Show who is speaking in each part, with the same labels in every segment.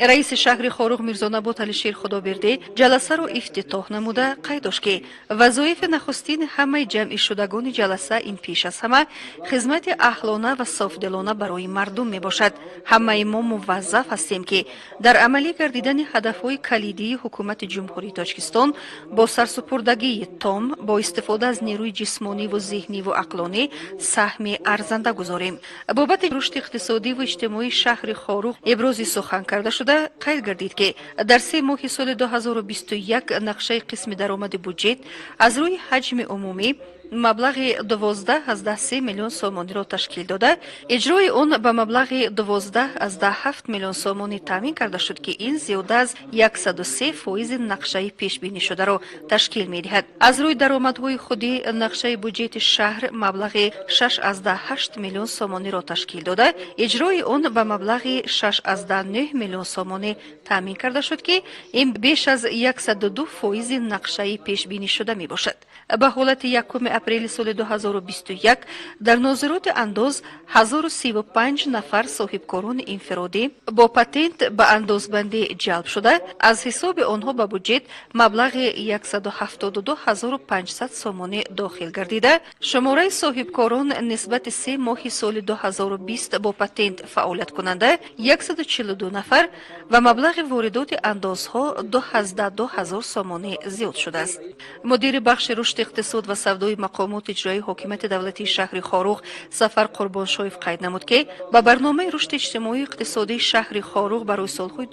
Speaker 1: раиси шаҳри хоруғ мирзонабод алишер худобердӣ ҷаласаро ифтитоҳ намуда қайд дошт ки вазоифи нахустини ҳамаи ҷамъишудагони ҷаласа ин пеш аз ҳама хизмати аҳлона ва софдилона барои мардум мебошад. ҳамаи мо муваззаф ҳастем ки дар амалӣ гардидани ҳадафҳои калидии ҳукумати ҷумҳурии Тоҷикистон бо сарсупурдагии том бо истифода аз нерӯи ҷисмониву зеҳниву ақлонӣ саҳми арзанда гузорем. бобати рушди иқтисодиву иҷтимоии шаҳри хоруғ ибрози сухан карда шуда қайд гардид ки дар 3 моҳи соли 2021 нақшаи қисми даромади буҷет аз рӯи ҳаҷми умумӣ маблағи 12,3 миллион сомониро ташкил дода, иҷрои он ба маблағи 12,7 миллион сомонӣ таъмин карда шуд ки ин зиёда аз 103% нақшаи пешбинишударо ташкил медиҳад. аз рӯи даромадҳои худӣ нақшаи буҷети шаҳр маблағи 6,8 миллион сомониро ташкил дода, иҷрои он ба маблағи 6,9 миллион сомонӣ таъмин карда шуд ки ин беш аз 102% нақшаи пешбинишуда мебошад. ба ҳолати 1 апрели соли 2021 дар нозироти андоз 1035 нафар соҳибкорони инфиродӣ бо патент ба андозбандӣ ҷалб шуда, аз ҳисоби онҳо ба буҷет маблағи 172500 сомонӣ дохил гардида, шумораи соҳибкорон нисбати 3 моҳи соли 2020 бо патент фаъолияткунанда 142 нафар ва маблағи воридоти андозҳо 12000 сомонӣ зиёд шудааст. мудири бахши рушди иқтисод ва савдои мақомоти иҷроии ҳокимияти давлатии шаҳри хоруғ Сафар Қурбоншоев қайд намуд ки ба барномаи рушди иҷтимоии иқтисодии шаҳри хоруғ барои солҳои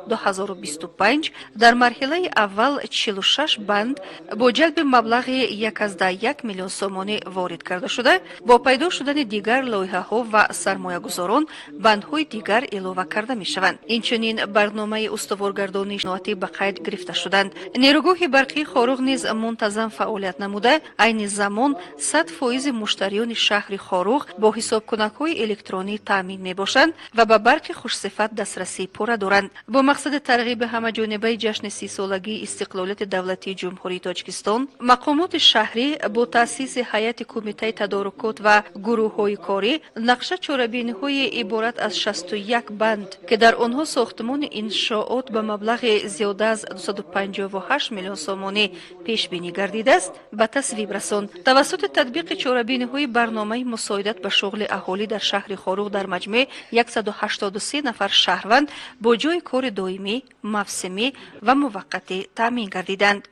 Speaker 1: 2020-2025 дар марҳилаи аввал 46 банд бо ҷалби маблағи 1,1 миллион сомонӣ ворид карда шуда, бо пайдо шудани дигар лоиҳаҳо ва сармоягузорон бандҳои дигар илова карда мешаванд. инчунин барномаи устуворгардонии синоатӣ ба қайд гирифта шуданд. нерӯгоҳи барқии хоруғ низ мунтазам фаъолият намуда, айни замон 100% муштариёни шаҳри хоруғ бо ҳисобкунакҳои электронӣ таъмин мебошанд ва ба барқи хушсифат дастрасӣ пурра доранд. бо мақсади тарғиби ҳамаҷонибаи ҷашни 30-солагии истиқлолияти давлатии ҷумҳурии Тоҷикистон, мақомоти шаҳрӣ бо таъсиси ҳайати кумитаи тадорукот ва гурӯҳҳои корӣ нақша чорабиниҳои иборат аз 61 банд ки дар онҳо сохтмони иншоот ба маблағи зиёда аз 258 миллион сомонӣ пешбинӣ гардидааст, ба тасвиб расонд. тавассути татбиқи чорабиниҳои барномаи мусоидат ба шуғли аҳолӣ дар шаҳри хоруғ дар маҷмӯъ 183 нафар шаҳрванд бо ҷойи кори доимӣ, мавсимӣ ва муваққатӣ таъмин гардиданд.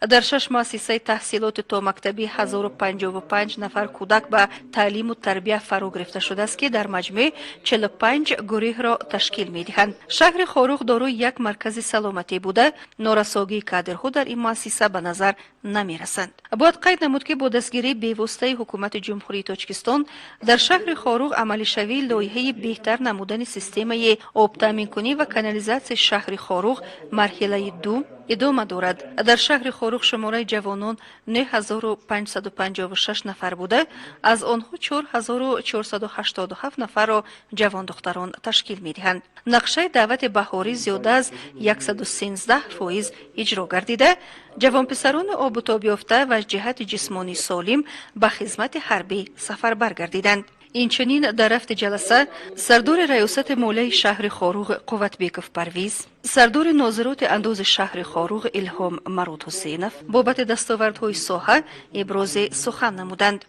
Speaker 1: дар 6 муассисаи таҳсилоти томактабӣ 1055 нафар кӯдак ба таълиму тарбия фаро гирифта шудааст ки дар маҷмӯъ 45 гурӯҳро ташкил медиҳанд. шаҳри хоруғ дорои як маркази саломатӣ буда, норасогии кадрҳо дар ин муассиса ба назар намерасанд. бояд қайд намуд ки бо дастгирии бевоситаи ҳукумати ҷумҳурии Тоҷикистон дар шаҳри хоруғ амалишавии лоиҳаи беҳтар намудани системаи обтаъминкунӣ ва канализатсияи шаҳри хоруғ марҳилаи 2 идома дорад. дар шаҳри хоруғ шумораи ҷавонон 9556 нафар буда, аз онҳо 4487 нафарро ҷавондухтарон ташкил медиҳанд. нақшаи даъвати баҳорӣ зиёда аз 113% иҷро гардида, ҷавонписарони обутобёфта ва аз ҷиҳати ҷисмонӣ солим ба хизмати ҳарбӣ сафарбар гардиданд. инчунин дар рафти ҷаласа сардори раёсати молияи шаҳри хоруғ Қувватбеков Парвиз, сардори нозироти андози шаҳри хоруғ Илҳом Марудҳусейнов бобати дастовардҳои соҳа ибрози сухан намуданд.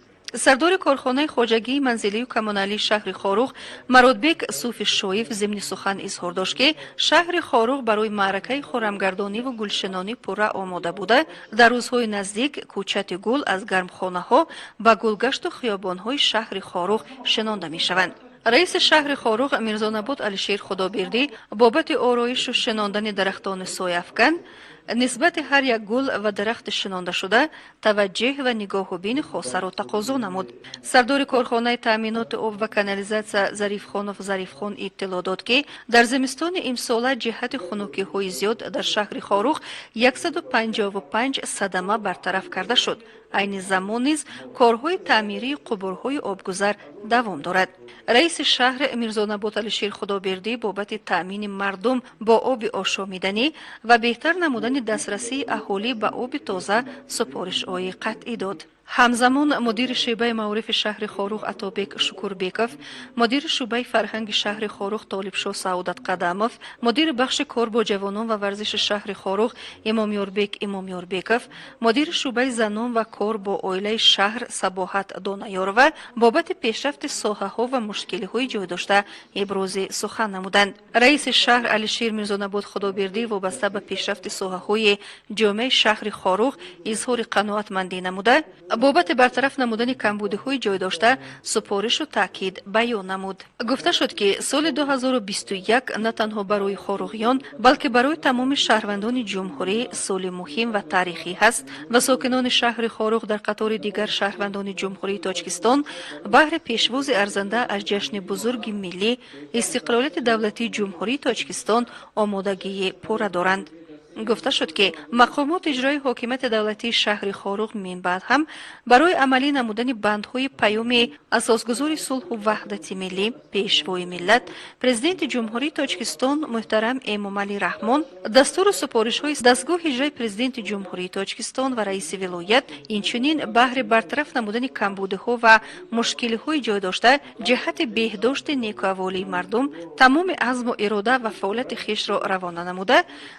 Speaker 1: сардори корхонаи хоҷагии манзилию коммуналии шаҳри хоруғ Марудбек Суфишоев зимни сухан изҳор дошт ки шаҳри хоруғ барои маъракаи хуррамгардониву гулшинонӣ пурра омода буда, дар рӯзҳои наздик кӯчати гул аз гармхонаҳо ба гулгашту хиёбонҳои шаҳри хоруғ шинонда мешаванд. раиси шаҳри хоруғ Мирзонабод Алишер Худобердӣ бобати ороишу шинондани дарахтони сояафкан нисбати ҳар як гул ва дарахти шинондашуда таваҷҷӯҳ ва нигоҳубини хосаро тақозо намуд. сардори корхонаи таъминоти об ва канализатсия Зарифхонов Зарифхон иттилоъ дод ки дар зимистони имсола ҷиҳати хунукиҳои зиёд дар шаҳри хоруғ 155 садама бартараф карда шуд. айни замон низ корҳои таъмирии қубурҳои обгузар давом дорад. раиси шаҳр Мирзонабод Алишер Худобердӣ бобати таъмини мардум бо оби ошомиданӣ ва беҳтар намудани дастрасии аҳолӣ ба оби тоза супоришҳои қатъӣ дод. ҳамзамон мудири шӯъбаи маорифи шаҳри хорух Атобек Шукурбеков, мудири шӯъбаи фарҳанги шаҳри хорух Толибшоҳ Саодат Қадамов, мудири бахши кор бо ҷавонон ва варзиши шаҳри хорух Имомёрбек Имомёрбеков, мудири шӯъбаи занон ва кор бо оилаи шаҳр Сабоҳат Донаёрова бобати пешрафти соҳаҳо ва мушкилиҳои ҷойдошта ибрози сухан намуданд. раиси шаҳр Алишир Мирзонабуд Худобердӣ вобаста ба пешрафти соҳаҳои ҷомеаи шаҳри хорух изҳори қаноатмандӣ намуда, бобати бартараф намудани камбудиҳои ҷойдошта супоришу таъкид баён намуд. гуфта шуд ки соли 2021 на танҳо барои хоруғиён, балки барои тамоми шаҳрвандони ҷумҳурӣ соли муҳим ва таърихӣ ҳаст ва сокинони шаҳри хорух дар қатори дигар шаҳрвандони ҷумҳурии Тоҷикистон баҳри пешвози арзанда аз ҷашни бузурги миллӣ истиқлолияти давлатии ҷумҳурии Тоҷикистон омодагии пурра доранд. гуфта шуд ки мақомоти иҷрои ҳокимияти давлатии шаҳри хорух минбаъд ҳам барои амалӣ намудани бандҳои паёми асосгузори сулҳу ваҳдати миллӣ, пешвои миллат, президенти ҷумҳурии Тоҷикистон муҳтарам Эмомалӣ Раҳмон дастуру супоришҳои дастгоҳи иҷрои президенти ҷумҳурии Тоҷикистон ва раиси вилоят инчунин баҳри бартараф намудани камбудиҳо ва мушкилиҳои ҷойдошта ҷиҳати беҳдошти некуаволии мардум тамоми азму ирода ва фаъолияти хишро равона намуда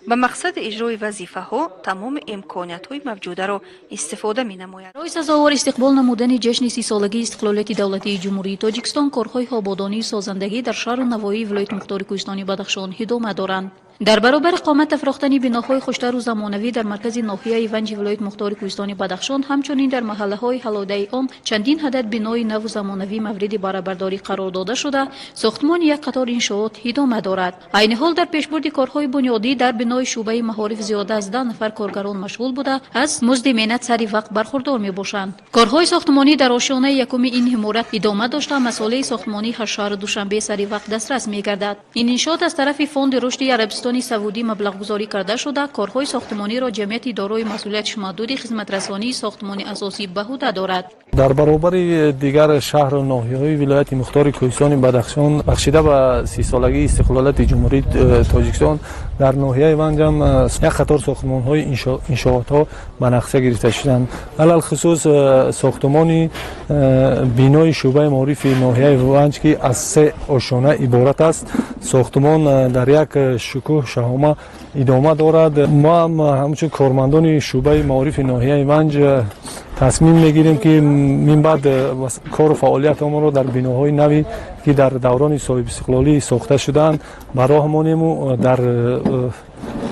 Speaker 1: ба мақсади иҷрои вазифаҳо тамоми имкониятҳои мавҷударо истифода менамояд.
Speaker 2: барои сазовор истиқбол намудани ҷашни 30-солагии истиқлолияти давлатии ҷумҳурии Тоҷикистон корҳои ободонии созандагӣ дар шаҳру навоии вилояти мухтори Кӯҳистони Бадахшон идома доранд. дар баробари қомат афрохтани биноҳои хуштару замонавӣ дар маркази ноҳияи Ванҷи вилояти мухтори Кӯҳистони Бадахшон, ҳамчунин дар маҳаллаҳои ҳалодаи он чандин ҳадад бинои наву замонавӣ мавриди баробардорӣ қарор дода шуда, сохтмони як қатор иншоот идома дорад. айни ҳол дар пешбурди корҳои бунёдӣ дар бинои шӯъбаи маҳориф зиёда аз 10 нафар коргарон машғул буда, аз музди менат сари вақт бархурдор мебошанд. корҳои сохтмонӣ дар ошёнаи якуми ин иморат идома дошта, масъулаи сохтмонӣ аз шаҳру Душанбе сари вақт дастрас мегардад. ин иншоот аз тарафи фонди рушди Арабистони Саудӣ маблағгузорӣ карда шуда, корҳои сохтмониро ҷамъияти дорои масъулиятиш маҳдуди хизматрасонии сохтмони асосӣ ба ӯҳда дорад.
Speaker 3: дар баробари дигар шаҳру ноҳияҳои вилояти мухтори Кӯҳистони Бадахшон бахшида ба 30-солагии истиқлолияти ҷумҳурии Тоҷикистон дар ноҳияи Ванҷам як қатор сохтмонҳои иншоотҳо ба нақша гирифта шуданд. алал хусус сохтмони бинои шӯъбаи маорифи ноҳияи Ванҷ ки аз 3 ошона иборат аст. сохтмон дар як шукӯҳ шаҳома идома дорад. мо ҳамчун кормандони шӯъбаи маорифи ноҳияи Ванҷ тасмим мегирем ки минбаъд кору фаъолиятамонро дар биноҳои нави ки дар даврони соҳибистиқлолӣ сохта шудаанд ба роҳ монему дар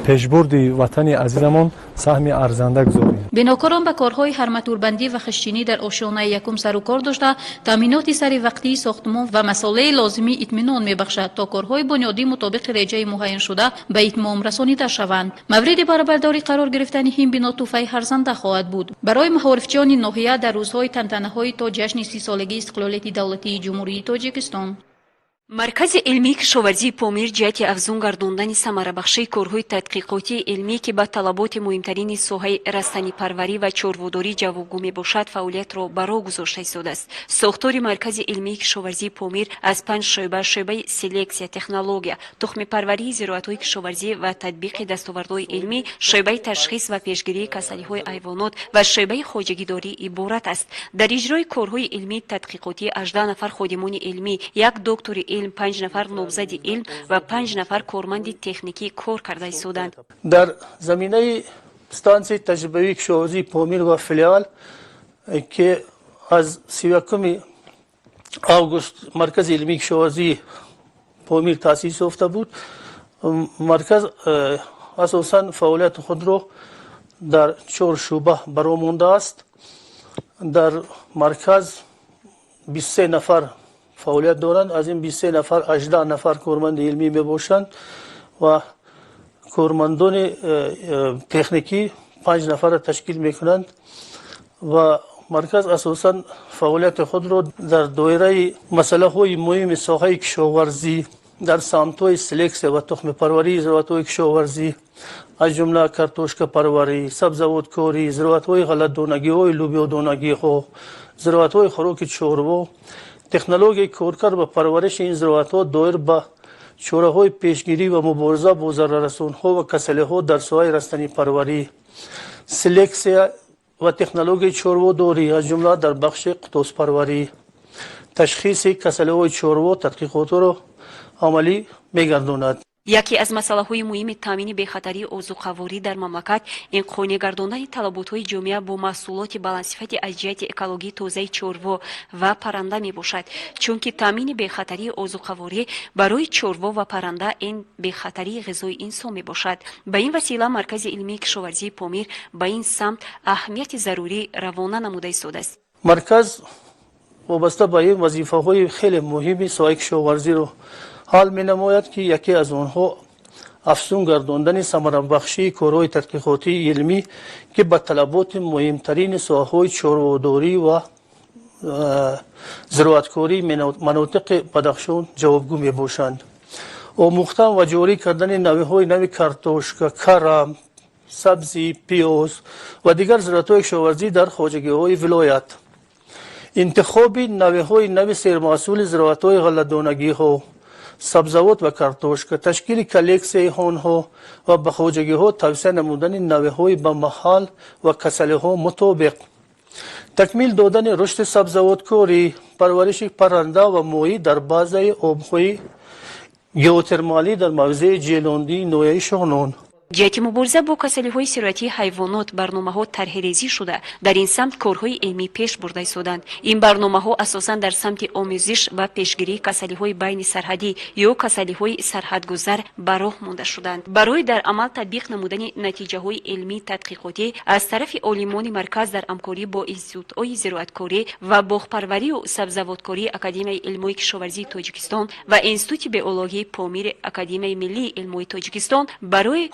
Speaker 3: пешбурди ватани азизамон саҳми арзанда гузорем.
Speaker 2: бинокорон ба корҳои ҳарматурбандӣ ва хишчинӣ дар ошёнаи якум сару кор дошта, таъминоти сари вақтии сохтмон ва масъолаи лозимӣ итминон мебахшад, то корҳои бунёдӣ мутобиқи реҷаи муайяншуда ба итмом расонида шаванд. мавриди баробардорӣ қарор гирифтани ин бино тӯҳфаи ҳарзанда хоҳад буд барои маҳорифчиёни ноҳия дар рӯзҳои тантанаҳои то ҷашни 30-солагии истиқлолияти давлатии ҷумҳурии Тоҷикистон.
Speaker 4: маркази илмии кишоварзии Помир ҷиҳати афзун гардондани самарабахшии корҳои тадқиқотии илмӣ ки ба талаботи муҳимтарини соҳаи растанипарварӣ ва чорводорӣ ҷавобгӯ мебошад, фаъолиятро ба роҳ гузошта истодааст. сохтори маркази илмии кишоварзии Помир аз 5 шӯъба: шӯъбаи селексия, технология, тухмипарварии зироатҳои кишоварзӣ ва татбиқи дастовардҳои илмӣ, шӯъбаи ташхис ва пешгирии касалиҳои ҳайвонот ва шӯъбаи хоҷагидорӣ иборат аст. дар иҷрои корҳои илмии тадқиқотӣ 18 нафар ходимони илмӣ, 1 доктори илм, 5 нафар номзади илм ва 5 нафар корманди техникӣ кор карда истоданд.
Speaker 5: дар заминаи стансияи таҷрибавии кишоварзии Помир ва филиал ки аз 31 август маркази илмии кишоварзии Помир таъсис ёфта буд, марказ асосан фаъолияти худро дар 4 шӯъба баромондааст. дар марказ 23 нафар фаъолият доранд. аз ин 23 нафар 18 нафар корманди илмӣ мебошанд ва кормандони техникӣ 5 нафара ташкил мекунанд ва марказ асосан фаъолияти худро дар доираи масъалаҳои муҳими соҳаи кишоварзӣ дар самтҳои селексия ва тухмипарварии зироатҳои кишоварзӣ аз ҷумла картошкапарварӣ, сабзавоткорӣ, зироатҳои ғалатдонагиҳои лӯбиёдонагиҳо, зироатҳои хӯроки чорво, технологияи коркар ба парвариши ин зироатҳо доир ба чораҳои пешгирӣ ва мубориза бо зараррасонҳо ва касалиҳо дар соҳаи растанипарварӣ, селексия و تکنولوژی چرووداری از جمله در بخش قطوس پروری تشخیص کسله‌های چورو تحقیقات را عملی می‌گرداند.
Speaker 4: یکی از مسائل مهم تامین بخطری عضوقواری در مملکت انقانع گرداندن طلبات جامعه با محصولات بلندصفت از جهت اکولوژی تازه چورو و پرنده می باشد، چون که تامین بخطری عضوقواری برای چورو و پرنده این بخطری غذای انسان می باشد. به این وسیله مرکز علمی کشاورزی پامیر به این سمت اهمیت ضروری روانه نموده ایستاده است.
Speaker 5: مرکز وابسته به این وظیفه‌های خیلی مهمی سایه کشاورزی را حال می نماید که یکی از آنها افزون گرداندن ثمره بخشی کارهای تحقیقاتی علمی که به طلبات مهمترین ساحه‌های چروداری و زراعتکاری مناطق بدخشان جوابگو می باشند. آموختن و جاری کردن نوع‌های نو کارتوشک، کرم، سبزی، پیاز و دیگر زراعت‌های کشاورزی در خواجگی‌های ولایت. انتخاب نوع‌های نو سرمحصول زراعت‌های غله‌دانگی‌ها، سبزیجات و کارتوشک، تشکیل کلکسی‌های آنها و به خواجگی‌ها توسعه نمودن نوع‌های به محل و کسله‌ها مطابق، تکمیل دادن رشد سبزیجات کاری، پرورش پرنده و ماهی در بعضی آب‌های گیوترمالی در موضع جیلاندی نوعی شغنان.
Speaker 4: جهت مبارزه با کسلی‌های سرایتی حیوانات برنامه‌ها طرح‌ریزی شده در این سمت کارهای علمی پیش برده ایستادند. این برنامه‌ها اساساً در سمت آموزش و پیشگیری کسلی‌های بین سرحدی یا کسلی‌های سرحدگذر به راه مانده شدند. برای در عمل تطبیق نمودن نتیجه‌های علمی تحقیقاتی از طرف عالمان مرکز در همکاری با انستیتوت‌های زراعتکاری و باغپروری و سبزیجاتکاری اکادمی علمی کشاورزی تاجیکستان و انستیتوت بیولوژی پامیر اکادمی ملی علمی تاجیکستان برای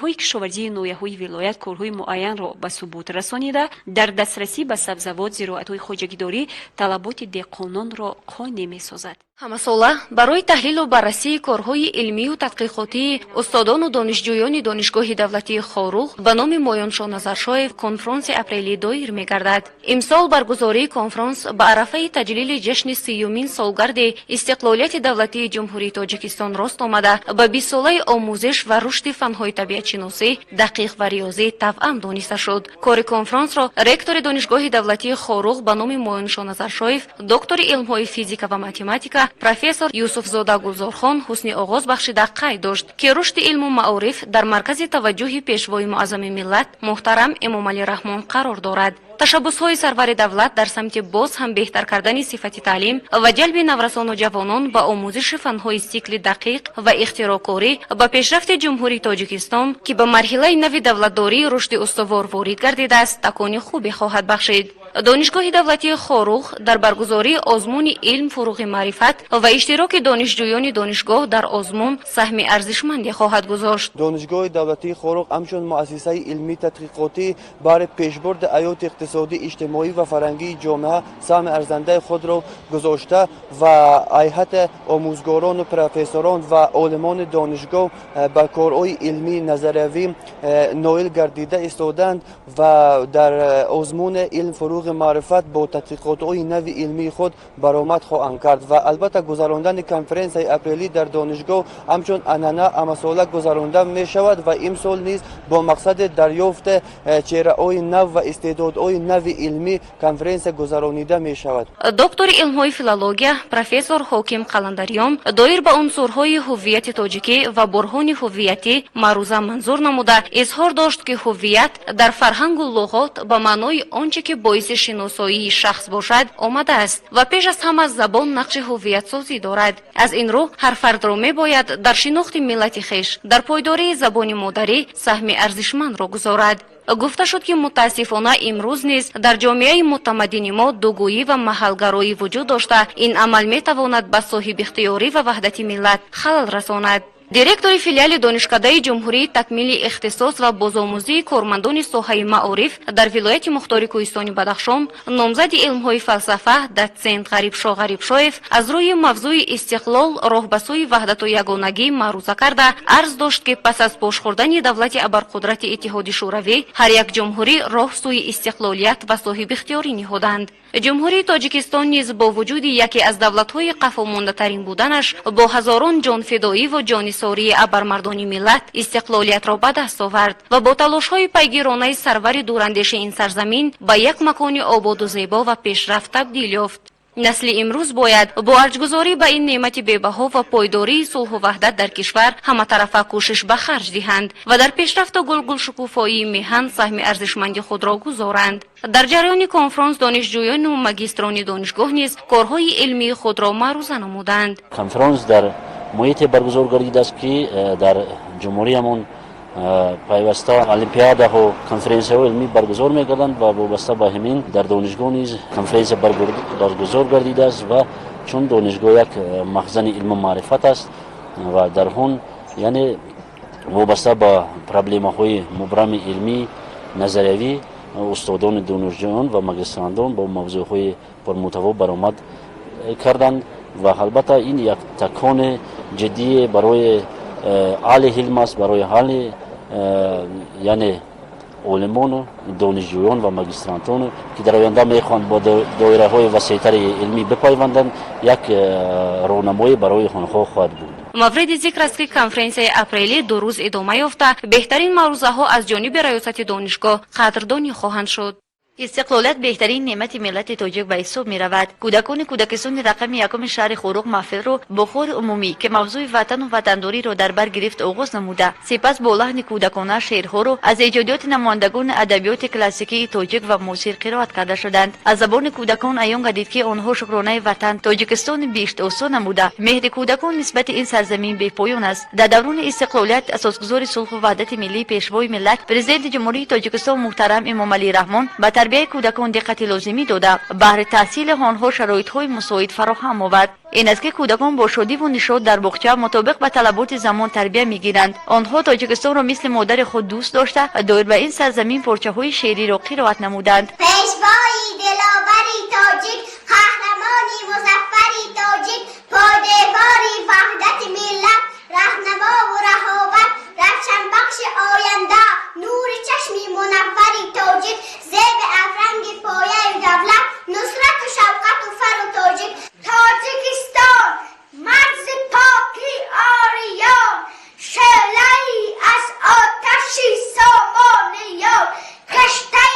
Speaker 4: های کشاورزی نوع‌های ولایت کارهای معین را به ثبوت رسانیده در دسترسی به سبزیجات زراعت‌های خواجگیداری طلبات دهقانان را قانع می‌سازد.
Speaker 2: همساله برای تحلیل و بررسی کارهای علمی و تحقیقاتی استادان و دانشجویان دانشگاه دولتی خاروق به نام مایان نظرشاев کنفرانس اپریلی دایر می‌گردد. امسال برگزاری کنفرانس به عرفه تجلیل جشن 30مین سالگرد استقلالیت دولتی جمهوری تاجیکستان راست آمده به 20 ساله آموزش و رشد فن‌های طبیعت‌شناسی، دقیق و ریاضی توأم دانسته شد. کار کنفرانس را رکتور دانشگاه دولتی خاروق به نام مایان نظرشاев، دکتر علم‌های فیزیک و متماتیکا پروفسور یوسفزاده گلزارخان حسنی آغاز بخشیده قید داشت که رشد علم و معارف در مرکز توجه پیشوای معظم ملت محترم امام علی رحمان قرار دارد. تشبس‌های سرور دولت در سمت باز هم بهتر کردن صفت تعلیم و جلب نورسان و جوانان به آموزش فن‌های سیکل دقیق و اختراع‌کاری به پیشرفت جمهوری تاجیکستان که به مرحله نو دولتداری رشد استوار وارد گردیده است تکانی خوبی خواهد بخشید. دانشگاه دولتی خاروق در برگزاری آزمون علم فروغ معرفت و اشتراک دانشجویان دانشگاه در آزمون سهم ارزشمندی خواهد گذاشت.
Speaker 6: دانشگاه دولتی خاروق همچون مؤسسه علمی تحقیقاتی برای پیشبرد حیات اقتصادی اجتماعی و فرهنگی جامعه سهم ارزنده خود را گذاشته و هیئت آموزگاران و پروفسوران و عالمان دانشگاه به کارهای علمی نظریوی نائل گردیده ایستادند و در آزمون علم فروغ معرفت با تحقیقات‌های نو علمی خود برآمد خواهند کرد و البته گذراندن کنفرانس اپریلی در دانشگاه همچون عنعنه امساله گذرانده می شود و امسال نیز با مقصد دریافت چهره‌های نو و استعدادهای نو علمی کنفرانس گذرانیده می شود.
Speaker 2: دکتر علم‌های فیلولوژیا پروفسور حاکم قلندریان دایر به عنصرهای هویت تاجیکی و برهان هویتی معروضه منظور نموده اظهار داشت که هویت در فرهنگ و لغات به معنای آنچه که باعث شناسایی شخص باشد آمده است و پیش از همه زبان نقش هویت سازی دارد. از این رو هر فرد را می باید در شناخت ملت خویش در پایداری زبان مادری سهم ارزشمند را گذارد. گفته شد که متاسفانه امروز نیز در جامعه متمدن ما دوگویی و محلگرایی وجود داشته این عمل می تواند به صاحب اختیاری و وحدت ملت خلل رساند. دیرکتور فیلیال دانشکده جمهوری تکمیل اختصاص و بازآموزی کارمندان ساحه معارف در ولایت مختار کوهستان بدخشان نامزد علم‌های فلسفه دوچنت غریبشاев از روی موضوع استقلال راه به سوی وحدت و یگانگی معروضه کرده عرض داشت که پس از پاش خوردن دولت ابرقدرت اتحاد شوروی هر یک جمهوری راه سوی استقلالیت و صاحب اختیاری نهادند. جمهوری تاجیکستان نیز با وجود یکی از دولت‌های قفا مانده ترین بودنش با هزاران جان فدایی و جان
Speaker 4: انحصاری بر مردان ملت استقلالیت را به دست آورد و با تلاش‌های پیگیرانه سرور دوراندیش این سرزمین به یک مکان آباد و زیبا و پیشرفت تبدیل یافت. نسل امروز باید با ارجگذاری به این نعمت بی‌بها و پایداری صلح و وحدت در کشور همه طرفه کوشش به خرج دهند و در پیشرفت و گل شکوفایی میهن سهم ارزشمند خود را گذارند. در جریان کنفرانس دانشجویان و ماگستران دانشگاه نیز کارهای علمی خود را معروضه نمودند.
Speaker 7: کنفرانس در محیط برگزار گردیده است که در جمهوریمون پیوسته المپیاده و کنفرانس های علمی برگزار می‌گردند و وابسته به همین در دانشگاه نیز کنفرانس برگزار گردیده است و چون دانشگاه یک مخزن علم و معرفت است و در هون یعنی وابسته به پرابلم های مبرم علمی نظریوی استادان دانشجویان و ماگستراندان با موضوع های پرمحتوا برآمد کردند و البته این یک تکان جدی برای حال علم است، برای حال یعنی علمان دانشجویان و ماگسترانتان که در آینده میخوان با دایره های وسیع‌تر علمی بپیوندند یک راهنمایی برای آنها خواهد بود.
Speaker 4: مورد ذکر است که کنفرانس اپریلی 2 روز ادامه یافته بهترین معروضه ها از جانب ریاست دانشگاه قدردانی خواهند شد.
Speaker 8: استقلالت بهترین نعمت ملت تاجیک به حساب می رود. کودکستان رقم یکم شهر خوروق محفل رو با خور عمومی که موضوع وطن و وطنداری را در بر گرفت آغاز نموده. سپس با لحن کودکانه شعرها رو از ایجادات نمایندگان ادبیات کلاسیکی تاجیک و موسیقی قرائت کرده شدند. از زبان کودکان عیان گردید که آنها شکرانه وطن تاجیکستان بیشت اوسا نموده. مهر کودکان نسبت این سرزمین بی پایان است. در دوران استقلالیت اساسگزار صلح و وحدت ملی پیشوای ملت پرزیدنت جمهوری تاجیکستان محترم امام علی رحمان به تربیت کودکان دقت لازمی داده بهر تحصیل آنها شرایط‌های مساعد فراهم آورد. این است که کودکان با شادی و نشاط در باغچه مطابق به طلبات زمان تربیت می‌گیرند. آنها تاجیکستان را مثل مادر خود دوست داشته دایر به این سرزمین پارچه‌های شعری را قرائت نمودند.
Speaker 9: پیشوای دلاوری تاجیک، قهرمانی مظفری تاجیک، پایداری وحدت ملت، راهنما و رهاور، روشن بخش آینده، نور چشمی منوری تاجیک، زیب افرنگ پایه دولت، نصرت و شوقت و فر و تاجیک. تاجیکستان مرز پاکی آریان، شعله‌ای از آتشی سامانیان، کشته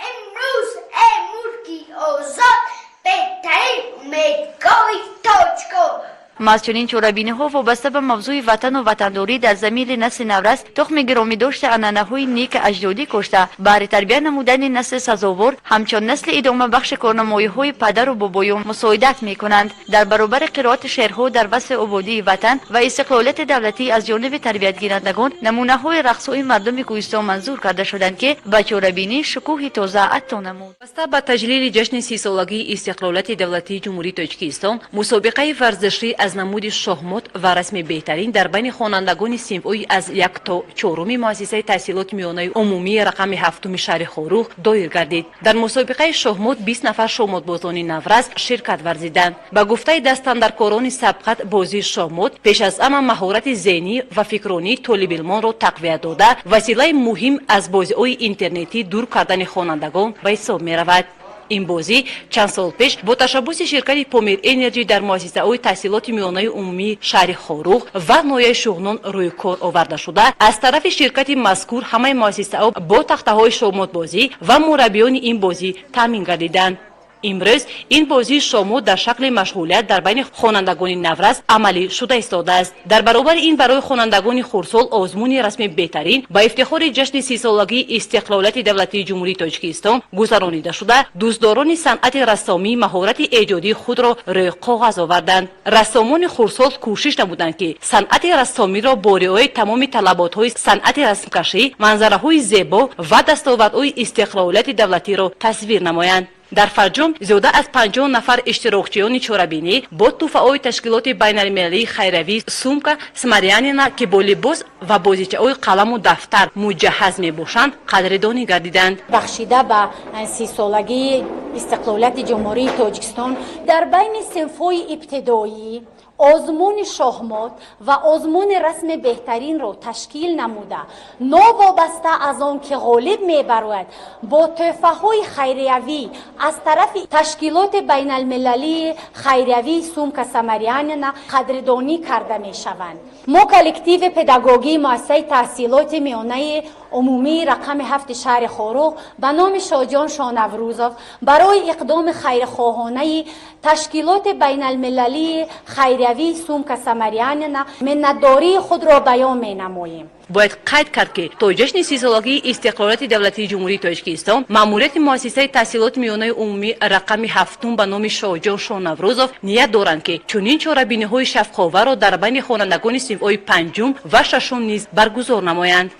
Speaker 9: امروز امورکی آزاد، بهترین امیدگاه تاجکان.
Speaker 8: مسئولین چوربینی ها وابسته به موضوع وطن و وطنداری در ضمیر نسل نورست تخم گرامی داشته عنعنه‌های نیک اجدادی کشته برای تربیت نمودن نسل سزاوار همچون نسل ادامه بخش کارنمایی‌های پدر و بابایان مساعدت می‌کنند. در برابر قرائت شعرها در وصف آبادی وطن و استقلالیت دولتی از جانب تربیت گیرندگان نمونه‌های رقص‌های مردم کوهستان منظور کرده شدند که به چوربینی شکوه تازه عطا نمود.
Speaker 10: وابسته به تجلیل جشن 30 سالگی استقلالت دولتی جمهوری تاجیکستان مسابقه ورزشی از نمود شاهمات و رسم بهترین در بین خوانندگان صنفی از 1 تا 4 مؤسسه تحصیلات میانه عمومی رقم 7 شهر خوروق دایر گردید. در مسابقه شاهمات 20 نفر شاهماتبازان نورز شرکت ورزیدند. با گفته دستاندرکاران سبقت بازی شاهمات پیش از همه مهارت ذهنی و فکرانی طالب علمان را تقویت داده وسیله مهم از بازی‌های اینترنتی دور کردن خوانندگان به حساب می‌رود. این بازی چند سال پیش با تشبث شرکت پامیر انرژی در مؤسسه‌های تحصیلات میانه عمومی شهر خوروق و نویای شغنان روی کار آورده شده از طرف شرکت مذکور همه مؤسسه‌ها با تخته‌های شاهمات بازی و مربیان این بازی تامین گردیدند. امروز این بازی شاهمات در شکل مشغولیت در بین خوانندگان نورز عملی شده ایستاده است. در برابر این برای خوانندگان خردسال آزمون رسمی بهترین با افتخار جشن 30 سالگی استقلالت دولتی جمهوری تاجیکستان گذرانیده شده دوستداران صنعت رسامی مهارت ایجادی خود را روی کاغذ آوردند. رسامان خردسال کوشش نمودند که صنعت رسامی را با رعایت تمام طلبات‌های صنعت رسمکشی منظره‌های زیبا و دستاوردهای استقلالت دولتی را تصویر نمایند. در فرجام زیاده از 50 نفر اشتراکچیان چوربینی با توفه‌های تشکیلات بین‌المللی خیروی سومکا سمریانینا که با لباس و بازیچه‌های قلم و دفتر مجهز می‌باشند قدردانی گردیدند.
Speaker 11: بخشیده به 30 سالگی استقلالت جمهوری تاجیکستان در بین صنف‌های ابتدایی آزمون شاهمات و آزمون رسم بهترین را تشکیل نموده نوابسته از آن که غالب می‌برود با تحفه های خیریوی از طرف تشکیلات بین المللی خیریوی سومک سمریان قدردانی کرده می شوند. ما کلکتیو پداگوژی مؤسسه تحصیلات میانه عمومی رقم 7 شهر خاروق به نام شاجان شانوروزوف برای اقدام خیرخواهانه تشکیلات بین المللی خیریوی سومک سمریان منتداری خود را بیان می نماییم.
Speaker 10: باید قید کرد که تا جشن 30 سالگی استقلالیت دولتی جمهوری تاجیکستان ماموریت مؤسسه تحصیلات میانه عمومی رقم 7 به نام شاجان شانوروزوف نیت دارند که چنین چاره‌بینی‌های شفاف را در بین خوانندگان صنف‌های پنجم و ششم نیز برگزار نمایند.